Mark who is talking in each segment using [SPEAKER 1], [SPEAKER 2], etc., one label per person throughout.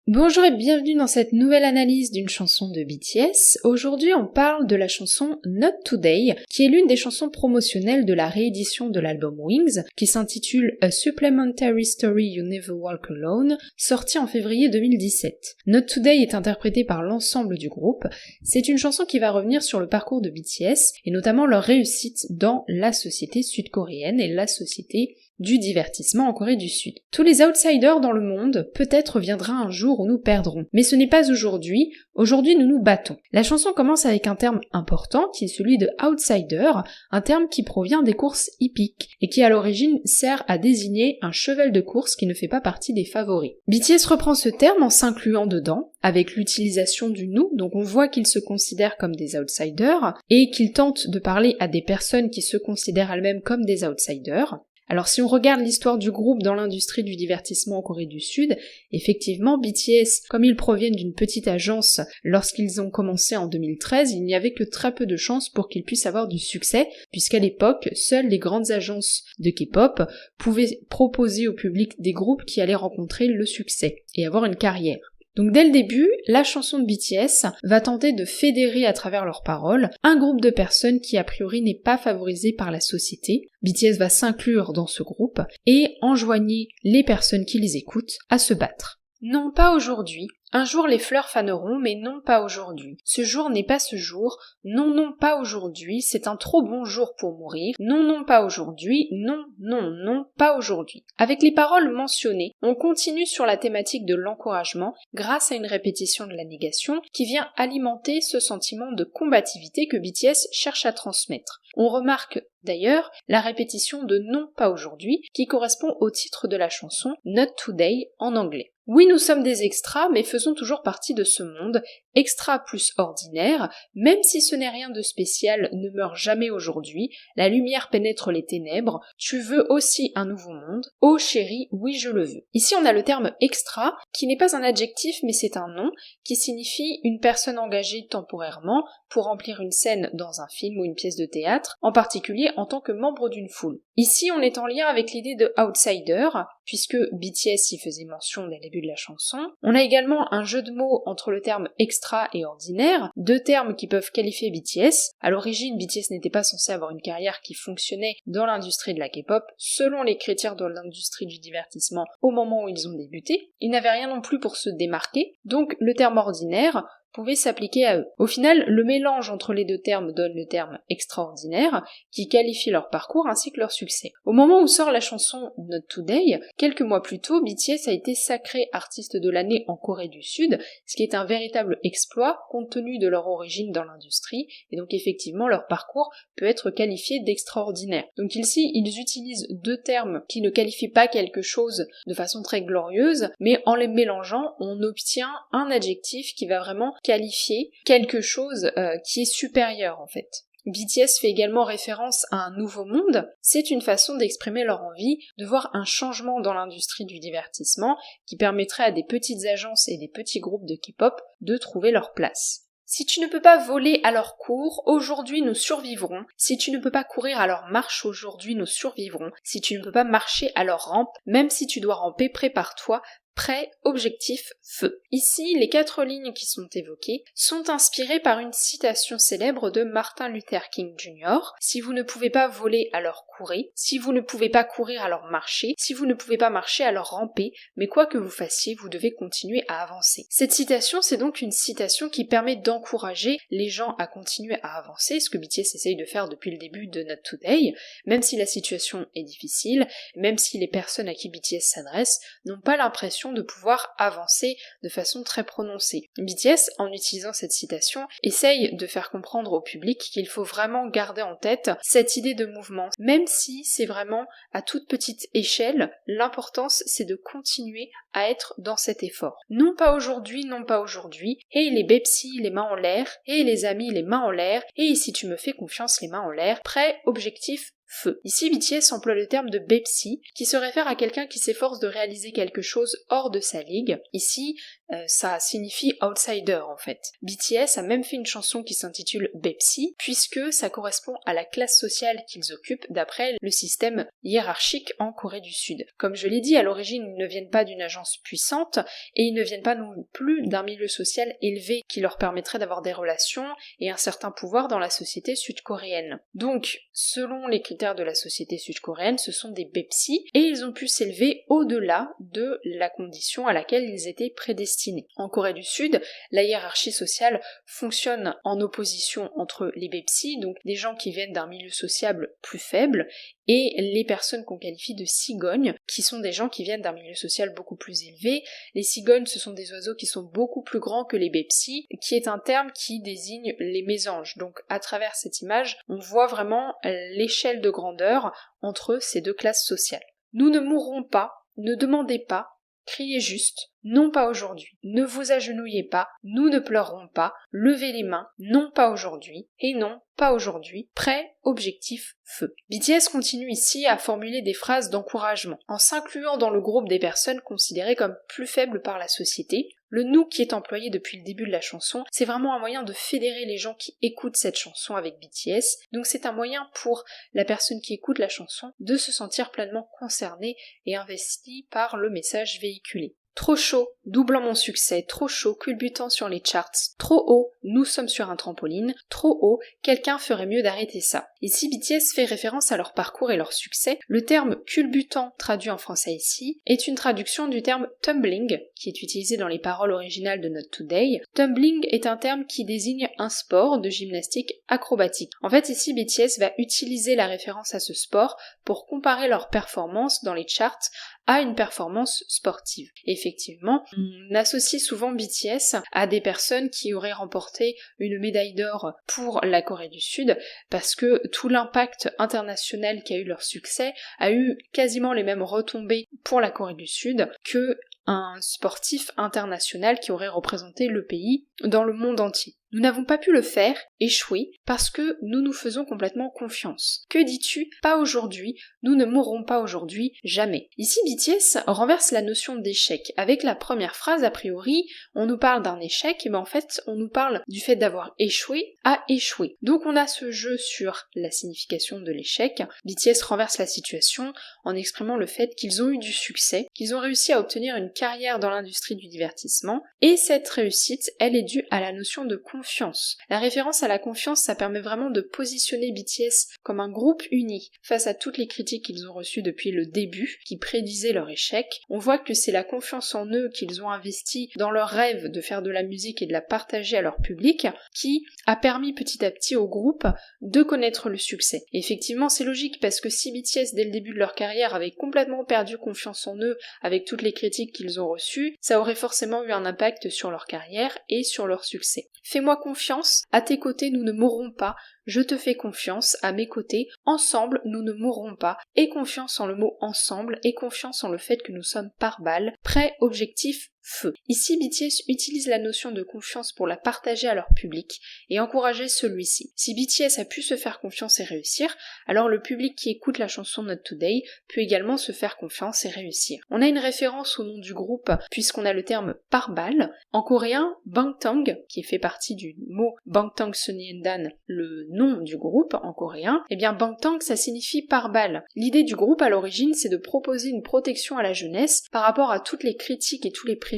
[SPEAKER 1] Bonjour et bienvenue dans cette nouvelle analyse d'une chanson de BTS. Aujourd'hui on parle de la chanson Not Today, qui est l'une des chansons promotionnelles de la réédition de l'album Wings, qui s'intitule A Supplementary Story You Never Walk Alone, sorti en février 2017. Not Today est interprétée par l'ensemble du groupe. C'est une chanson qui va revenir sur le parcours de BTS, et notamment leur réussite dans la société sud-coréenne et la société du divertissement en Corée du Sud. Tous les outsiders dans le monde, peut-être viendra un jour où nous perdrons. Mais ce n'est pas aujourd'hui, aujourd'hui nous nous battons. La chanson commence avec un terme important qui est celui de outsider, un terme qui provient des courses hippiques et qui à l'origine sert à désigner un cheval de course qui ne fait pas partie des favoris. BTS reprend ce terme en s'incluant dedans, avec l'utilisation du nous, donc on voit qu'ils se considèrent comme des outsiders et qu'ils tentent de parler à des personnes qui se considèrent elles-mêmes comme des outsiders. Alors si on regarde l'histoire du groupe dans l'industrie du divertissement en Corée du Sud, effectivement BTS, comme ils proviennent d'une petite agence lorsqu'ils ont commencé en 2013, il n'y avait que très peu de chances pour qu'ils puissent avoir du succès, puisqu'à l'époque, seules les grandes agences de K-pop pouvaient proposer au public des groupes qui allaient rencontrer le succès et avoir une carrière. Donc dès le début, la chanson de BTS va tenter de fédérer à travers leurs paroles un groupe de personnes qui a priori n'est pas favorisé par la société. BTS va s'inclure dans ce groupe et enjoigner les personnes qui les écoutent à se battre. Non pas aujourd'hui. Un jour les fleurs faneront, mais non pas aujourd'hui. Ce jour n'est pas ce jour. Non, non, pas aujourd'hui. C'est un trop bon jour pour mourir. Non, non, pas aujourd'hui. Non, non, non, pas aujourd'hui. Avec les paroles mentionnées, on continue sur la thématique de l'encouragement grâce à une répétition de la négation qui vient alimenter ce sentiment de combativité que BTS cherche à transmettre. On remarque d'ailleurs la répétition de non pas aujourd'hui qui correspond au titre de la chanson Not Today en anglais. Oui, nous sommes des extras, mais faisons toujours partie de ce monde, extra plus ordinaire, même si ce n'est rien de spécial, ne meurt jamais aujourd'hui, la lumière pénètre les ténèbres, tu veux aussi un nouveau monde, oh chérie, oui je le veux. Ici on a le terme extra, qui n'est pas un adjectif mais c'est un nom, qui signifie une personne engagée temporairement pour remplir une scène dans un film ou une pièce de théâtre, en particulier en tant que membre d'une foule. Ici on est en lien avec l'idée de outsider, puisque BTS y faisait mention dès le début de la chanson. On a également un jeu de mots entre le terme extra et ordinaire, deux termes qui peuvent qualifier BTS. À l'origine, BTS n'était pas censé avoir une carrière qui fonctionnait dans l'industrie de la K-pop, selon les critères de l'industrie du divertissement au moment où ils ont débuté. Ils n'avaient rien non plus pour se démarquer, donc le terme ordinaire pouvait s'appliquer à eux. Au final, le mélange entre les deux termes donne le terme extraordinaire, qui qualifie leur parcours ainsi que leur succès. Au moment où sort la chanson Not Today, quelques mois plus tôt, BTS a été sacré artiste de l'année en Corée du Sud, ce qui est un véritable exploit compte tenu de leur origine dans l'industrie, et donc effectivement leur parcours peut être qualifié d'extraordinaire. Donc ici, ils utilisent deux termes qui ne qualifient pas quelque chose de façon très glorieuse, mais en les mélangeant, on obtient un adjectif qui va vraiment qualifier quelque chose qui est supérieur en fait. BTS fait également référence à un nouveau monde, c'est une façon d'exprimer leur envie de voir un changement dans l'industrie du divertissement qui permettrait à des petites agences et des petits groupes de K-pop de trouver leur place. Si tu ne peux pas voler alors cours, aujourd'hui nous survivrons. Si tu ne peux pas courir alors marche, aujourd'hui nous survivrons. Si tu ne peux pas marcher alors rampe, même si tu dois ramper, prépare-toi. Prêt, objectif, feu. Ici, les 4 lignes qui sont évoquées sont inspirées par une citation célèbre de Martin Luther King Jr. Si vous ne pouvez pas voler, alors courez. Si vous ne pouvez pas courir, alors marchez. Si vous ne pouvez pas marcher, alors rampez. Mais quoi que vous fassiez, vous devez continuer à avancer. Cette citation, c'est donc une citation qui permet d'encourager les gens à continuer à avancer, ce que BTS essaye de faire depuis le début de Not Today, même si la situation est difficile, même si les personnes à qui BTS s'adresse n'ont pas l'impression de pouvoir avancer de façon très prononcée. BTS, en utilisant cette citation, essaye de faire comprendre au public qu'il faut vraiment garder en tête cette idée de mouvement. Même si c'est vraiment à toute petite échelle, l'importance c'est de continuer à être dans cet effort. Non pas aujourd'hui, non pas aujourd'hui. Hey les Bepsi, les mains en l'air. Hey les amis, les mains en l'air. Et si tu me fais confiance, les mains en l'air. Prêt, objectif, feu. Ici, BTS emploie le terme de Bepsi, qui se réfère à quelqu'un qui s'efforce de réaliser quelque chose hors de sa ligue. Ici, ça signifie outsider en fait. BTS a même fait une chanson qui s'intitule Bepsi, puisque ça correspond à la classe sociale qu'ils occupent d'après le système hiérarchique en Corée du Sud. Comme je l'ai dit, à l'origine, ils ne viennent pas d'une agence puissante, et ils ne viennent pas non plus d'un milieu social élevé qui leur permettrait d'avoir des relations et un certain pouvoir dans la société sud-coréenne. Donc, selon les critères de la société sud-coréenne, ce sont des Bepsi, et ils ont pu s'élever au-delà de la condition à laquelle ils étaient prédestinés. En Corée du Sud, la hiérarchie sociale fonctionne en opposition entre les Bepsi, donc des gens qui viennent d'un milieu social plus faible, et les personnes qu'on qualifie de cigognes, qui sont des gens qui viennent d'un milieu social beaucoup plus élevé. Les cigognes, ce sont des oiseaux qui sont beaucoup plus grands que les Bepsi, qui est un terme qui désigne les mésanges. Donc à travers cette image, on voit vraiment l'échelle de grandeur entre ces deux classes sociales. Nous ne mourrons pas, ne demandez pas, criez juste, non pas aujourd'hui, ne vous agenouillez pas, nous ne pleurerons pas, levez les mains, non pas aujourd'hui, et non, pas aujourd'hui, prêt, objectif, feu. BTS continue ici à formuler des phrases d'encouragement, en s'incluant dans le groupe des personnes considérées comme plus faibles par la société. Le nous qui est employé depuis le début de la chanson, c'est vraiment un moyen de fédérer les gens qui écoutent cette chanson avec BTS, donc c'est un moyen pour la personne qui écoute la chanson de se sentir pleinement concernée et investie par le message véhiculé. Trop chaud, doublant mon succès, trop chaud, culbutant sur les charts, trop haut, nous sommes sur un trampoline, trop haut, quelqu'un ferait mieux d'arrêter ça. Ici, BTS fait référence à leur parcours et leur succès. Le terme culbutant, traduit en français ici, est une traduction du terme tumbling, qui est utilisé dans les paroles originales de Not Today. Tumbling est un terme qui désigne un sport de gymnastique acrobatique. En fait, ici, BTS va utiliser la référence à ce sport pour comparer leur performance dans les charts à une performance sportive. Effectivement, on associe souvent BTS à des personnes qui auraient remporté une médaille d'or pour la Corée du Sud, parce que tout l'impact international qu'a eu leur succès a eu quasiment les mêmes retombées pour la Corée du Sud que un sportif international qui aurait représenté le pays dans le monde entier. Nous n'avons pas pu le faire, échouer, parce que nous nous faisons complètement confiance. Que dis-tu? Pas aujourd'hui, nous ne mourrons pas aujourd'hui, jamais. Ici, BTS renverse la notion d'échec. Avec la première phrase, a priori, on nous parle d'un échec, et en fait, on nous parle du fait d'avoir échoué à échouer. Donc on a ce jeu sur la signification de l'échec. BTS renverse la situation en exprimant le fait qu'ils ont eu du succès, qu'ils ont réussi à obtenir une carrière dans l'industrie du divertissement, et cette réussite, elle est due à la notion de confiance. La référence à la confiance, ça permet vraiment de positionner BTS comme un groupe uni face à toutes les critiques qu'ils ont reçues depuis le début, qui prédisaient leur échec. On voit que c'est la confiance en eux qu'ils ont investi dans leur rêve de faire de la musique et de la partager à leur public, qui a permis petit à petit au groupe de connaître le succès. Et effectivement, c'est logique parce que si BTS, dès le début de leur carrière, avait complètement perdu confiance en eux avec toutes les critiques qu'ils ont reçues, ça aurait forcément eu un impact sur leur carrière et sur leur succès. Fais-moi confiance, à tes côtés nous ne mourrons pas, je te fais confiance, à mes côtés, ensemble nous ne mourrons pas, et confiance en le mot ensemble, et confiance en le fait que nous sommes par balle, prêt, objectif, feu. Ici, BTS utilise la notion de confiance pour la partager à leur public et encourager celui-ci. Si BTS a pu se faire confiance et réussir, alors le public qui écoute la chanson Not Today peut également se faire confiance et réussir. On a une référence au nom du groupe puisqu'on a le terme par balle. En coréen, Bangtan, qui fait partie du mot Bangtan Sonyeondan, le nom du groupe en coréen, eh bien Bangtan ça signifie par balle. L'idée du groupe à l'origine c'est de proposer une protection à la jeunesse par rapport à toutes les critiques et tous les préjugés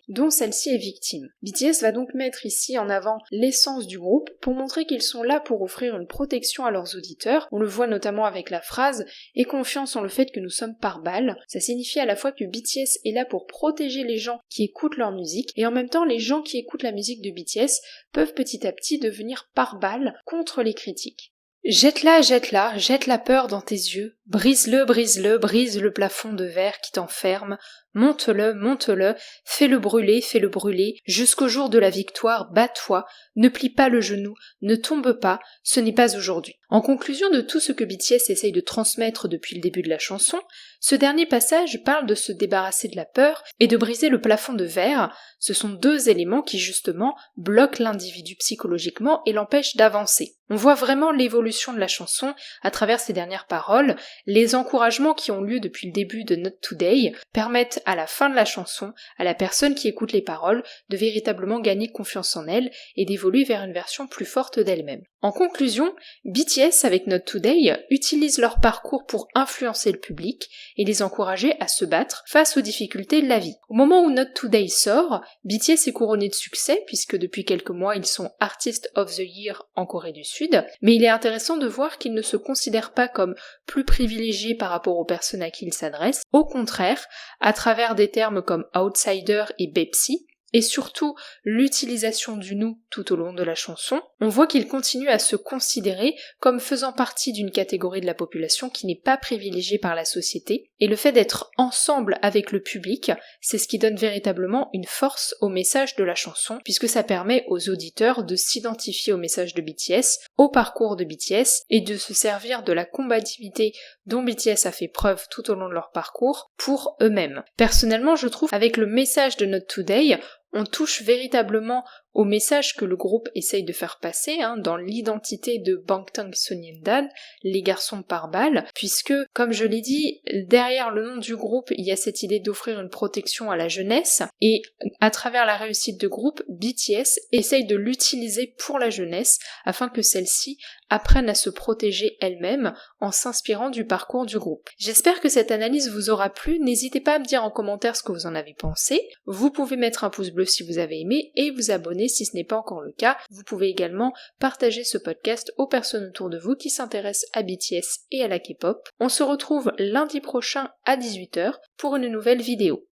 [SPEAKER 1] dont celle-ci est victime. BTS va donc mettre ici en avant l'essence du groupe pour montrer qu'ils sont là pour offrir une protection à leurs auditeurs. On le voit notamment avec la phrase « Aie confiance en le fait que nous sommes par balle ». Ça signifie à la fois que BTS est là pour protéger les gens qui écoutent leur musique et en même temps les gens qui écoutent la musique de BTS peuvent petit à petit devenir par balle contre les critiques. Jette-la, jette la peur dans tes yeux, brise le plafond de verre qui t'enferme, monte-le, monte-le, fais-le brûler, jusqu'au jour de la victoire, bats-toi, ne plie pas le genou, ne tombe pas, ce n'est pas aujourd'hui. En conclusion de tout ce que BTS essaye de transmettre depuis le début de la chanson, ce dernier passage parle de se débarrasser de la peur et de briser le plafond de verre. Ce sont deux éléments qui justement bloquent l'individu psychologiquement et l'empêchent d'avancer. On voit vraiment l'évolution de la chanson à travers ces dernières paroles. Les encouragements qui ont lieu depuis le début de Not Today permettent à la fin de la chanson à la personne qui écoute les paroles de véritablement gagner confiance en elle et d'évoluer vers une version plus forte d'elle-même. En conclusion, BTS avec Not Today utilisent leur parcours pour influencer le public et les encourager à se battre face aux difficultés de la vie. Au moment où Not Today sort, BTS est couronné de succès puisque depuis quelques mois ils sont Artist of the Year en Corée du Sud, mais il est intéressant de voir qu'ils ne se considèrent pas comme plus privilégiés par rapport aux personnes à qui ils s'adressent. Au contraire, à travers des termes comme outsider et Bepsi, et surtout l'utilisation du nous tout au long de la chanson, on voit qu'ils continuent à se considérer comme faisant partie d'une catégorie de la population qui n'est pas privilégiée par la société, et le fait d'être ensemble avec le public, c'est ce qui donne véritablement une force au message de la chanson, puisque ça permet aux auditeurs de s'identifier au message de BTS, au parcours de BTS, et de se servir de la combativité dont BTS a fait preuve tout au long de leur parcours pour eux-mêmes. Personnellement, je trouve avec le message de Not Today, on touche véritablement au message que le groupe essaye de faire passer dans l'identité de Bangtan Sonyeondan, les garçons par balle, puisque, comme je l'ai dit, derrière le nom du groupe, il y a cette idée d'offrir une protection à la jeunesse, et à travers la réussite de groupe, BTS essaye de l'utiliser pour la jeunesse, afin que celle-ci apprenne à se protéger elle-même en s'inspirant du parcours du groupe. J'espère que cette analyse vous aura plu, n'hésitez pas à me dire en commentaire ce que vous en avez pensé, vous pouvez mettre un pouce bleu si vous avez aimé, et vous abonner si ce n'est pas encore le cas. Vous pouvez également partager ce podcast aux personnes autour de vous qui s'intéressent à BTS et à la K-pop. On se retrouve lundi prochain à 18h pour une nouvelle vidéo.